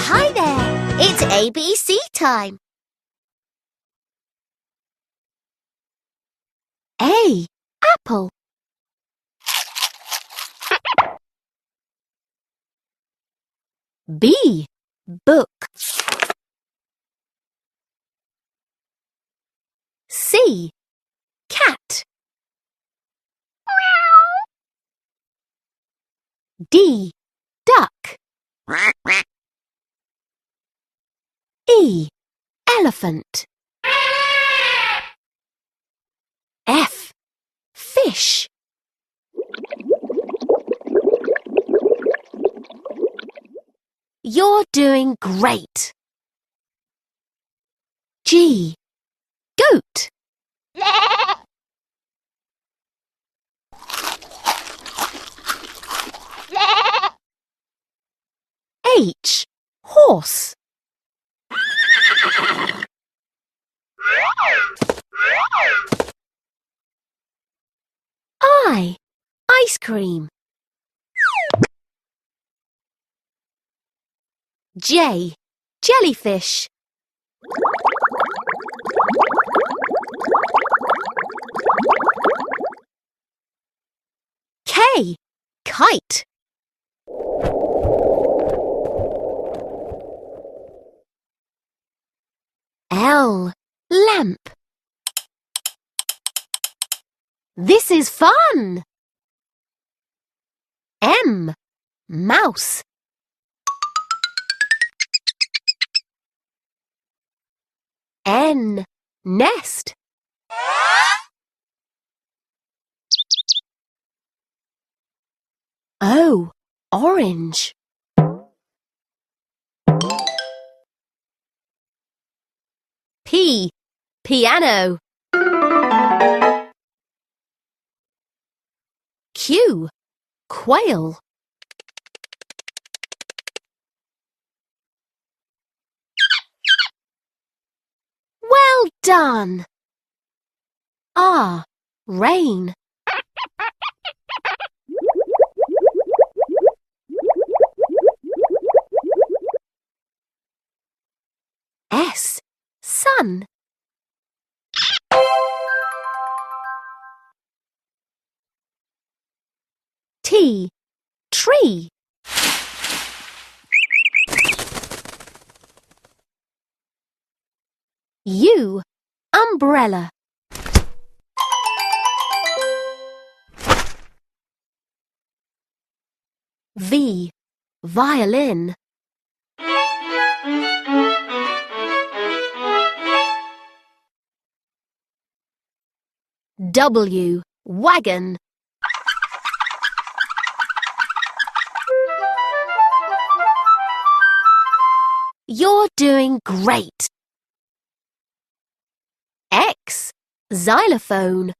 Hi there! It's ABC time. A. Apple. B. Book. C. Cat. D. Duck. E. Elephant. F. Fish. You're doing great. G. Goat. H. Horse. I. Ice cream. J. Jellyfish. K. Kite. L. Lamp. This is fun! M. Mouse. N. Nest. O. Orange. P. Piano. Q. Quail. Well done. R. Rain. S. Sun. T. Tree. U. Umbrella. V. Violin. W. Wagon. You're doing great. X. Xylophone.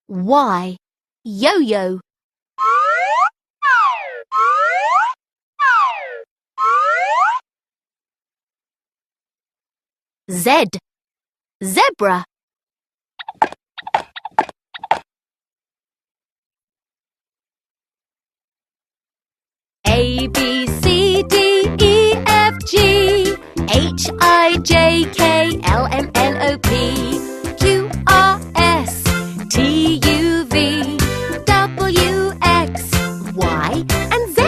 Y. Yo-yo. Z. Zebra. A, B, C, D, E, F, G, H, I, J, K, L, M, N, O, P, Q, R, S, T, U, V, W, X, Y, and Z.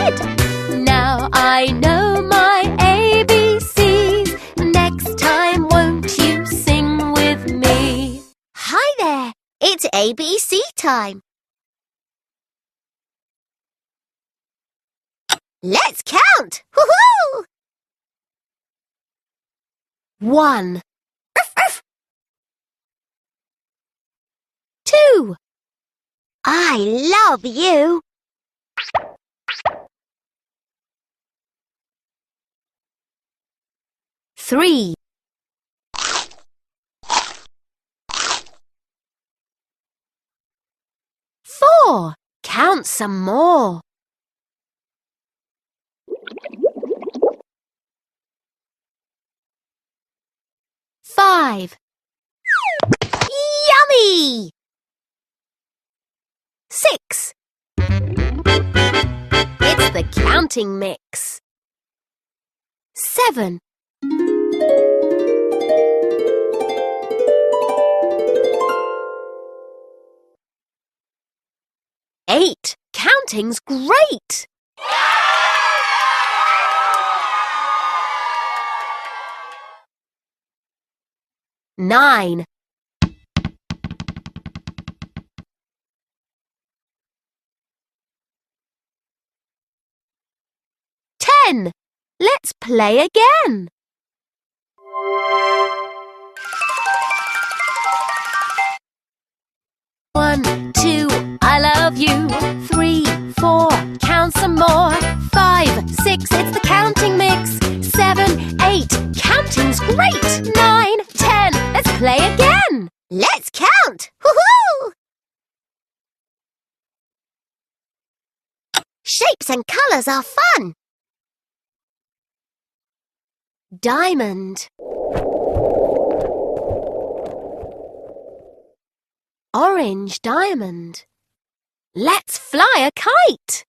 Now I know my ABCs. Next time, won't you sing with me? Hi there, it's ABC time. Let's count! Woohoo! 1. 2. I love you. 3. 4. Count some more. 5. Yummy! 6. It's the counting mix. 7. 8. Counting's great! 9. 10. Let's play again. 1, 2, I love you. 3, 4, count some more. 5, 6, it's the counting mix. 7, 8, counting's great. 9, 10, let's play again. Let's count. Woohoo! Shapes and colours are fun. Diamond. Orange diamond. Let's fly a kite.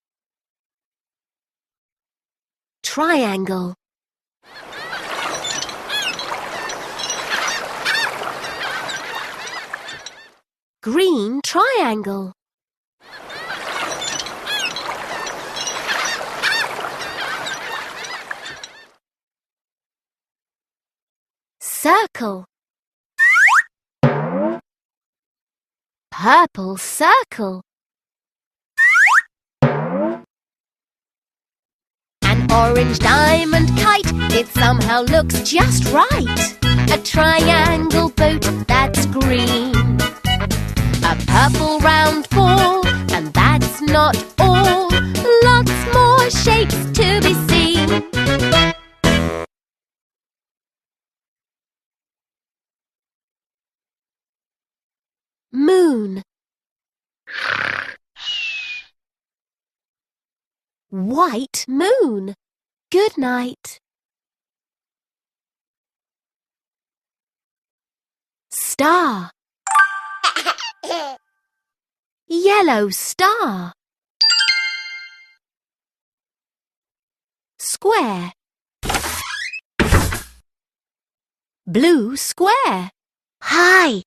Triangle. Green triangle. Circle. Purple circle. An orange diamond kite, it somehow looks just right. A triangle boat that's green. A purple round ball, and that's not all. Lots more shapes to be seen. Moon. White moon. Good night. Star. Yellow star. Square. Blue square. Hi.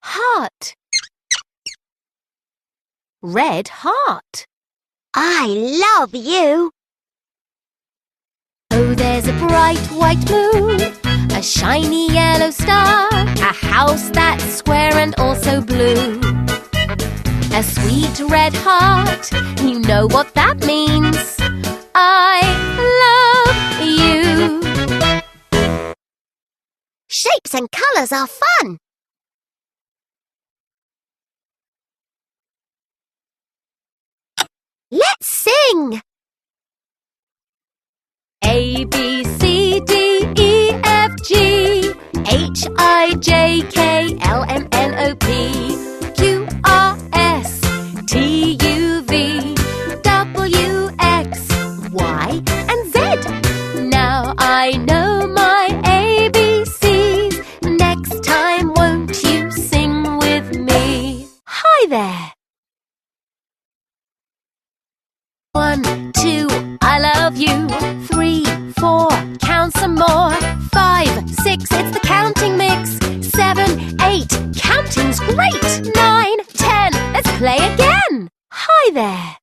Heart. Red heart. I love you. Oh, there's a bright white moon, a shiny yellow star, a house that's square and also blue. A sweet red heart, you know what that means. I love you. Shapes and colours are fun. Let's sing! A, B, C, D, E, F, G, H, I, J, K, L, M, N, O, P, Q, R, S, T, U, V, W, X, Y, and Z. Now I know my ABCs. Next time won't you sing with me? Hi there! 1, 2, I love you. 3, 4, count some more. 5, 6, it's the counting mix. 7, 8, counting's great. 9, 10, let's play again. Hi there.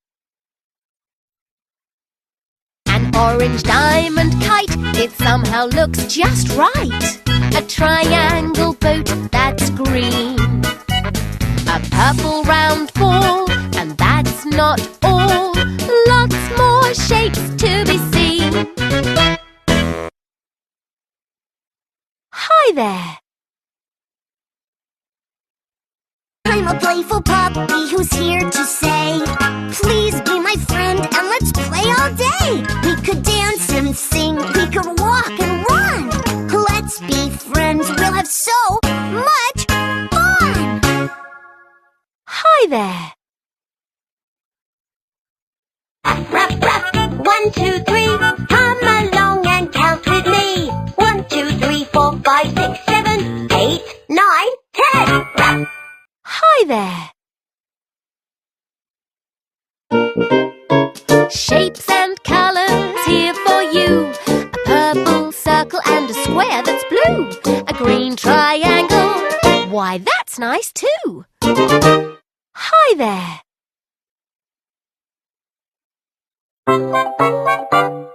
An orange diamond kite, it somehow looks just right. A triangle boat that's green. A purple round ball, and that's not all. Lots more shapes to be seen. Hi there. I'm a playful puppy who's here to say, please be my friend and let's play all day. We could dance and sing, we could walk and run. Let's be friends, we'll have so much fun. Hi there. Ruff, ruff, 1, 2, 3, come along and count with me. 1, there! Shapes and colours here for you. A purple circle and a square that's blue. A green triangle. Why, that's nice too. Hi there!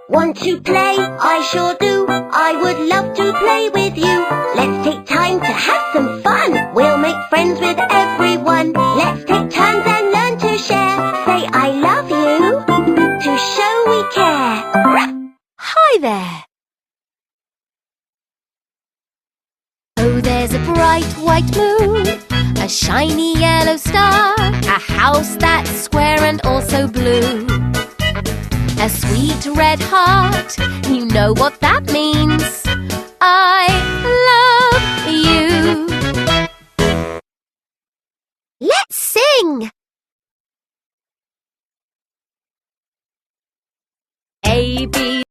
Want to play? I sure do. I would love to play with you. Let's take time to have some fun. We'll make friends with everyone. Let's take turns and learn to share. Say I love you to show we care. Hi there! Oh, there's a bright white moon, a shiny yellow star, a house that's square and also blue. A sweet red heart, you know what that means. I love you. Let's sing! A, B,